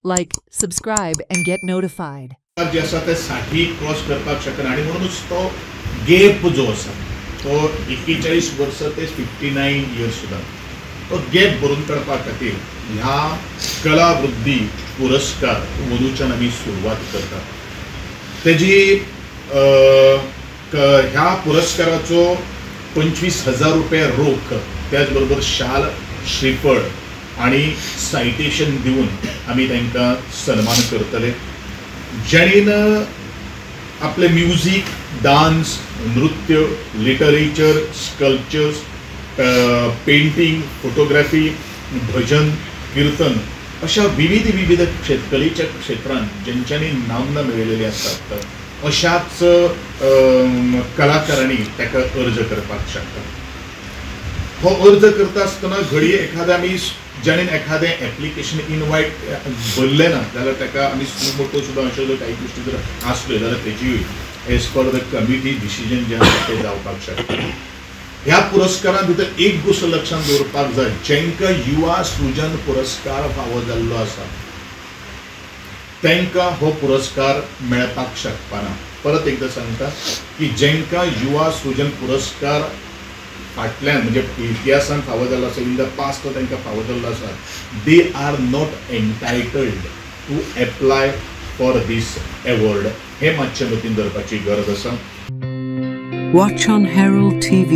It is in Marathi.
Like, subscribe, and get notified. जे आसा ते 60 क्रॉस करपाक शकना आणि म्हणूनच तो गॅप जो आसा तो 41 वर्स ते 59 इयर्स सुद्धा तो गॅप भरून काडपा खातीर ह्या कला वृद्धी पुरस्कार मधुच्यान आमी सुरवात करतात. तेजी ह्या पुरस्काराचो 25,000 रुपया रोख त्याच बरोबर शाल श्रीफळ आणि सायटेशन दिवन आमी तांकां सन्मान करतले. ज्याणीन आपले म्युझिक, डान्स, नृत्य, लिटरेचर, स्कल्पचर्स, पेंटिंग, फोटोग्राफी, भजन, कीर्तन अशा विविध कलेच्या क्षेत्रांत ज्यांच्यांनी नामना मेळयलेली आसतात अशाच कलाकारांनी ताका अर्ज करपाक शकतात. हो अर्ज करता आसतना घडी एखाद्या आमी ज्याणेन एखादें एप्लिकेशन इनवायट भरलें ना जाल्यार ताका आमी मोठो सुद्दां अश्यो जर काही गोष्टी जर आसल्यो जाल्यार तेजी as per the committee decision जें आसा तें जावपाक शकता. ह्या पुरस्कारा भितर एक गोष्ट लक्षांत दवरपाक जाय, जेंकां युवा सृजन पुरस्कार फावो जाल्लो आसा तांकां हो पुरस्कार मेळपाक शकपाना. परत एकदां सांगता की जेंकां युवा सृजन पुरस्कार फाटल्यान म्हणजे इतिहासान फावो जाल्लो आसा, इन द पास्ट तो तांकां फावो जाल्लो आसा, they are not entitled to apply for this award. हे मातशें मतीन दवरपाची गरज आसा. Watch on Herald TV.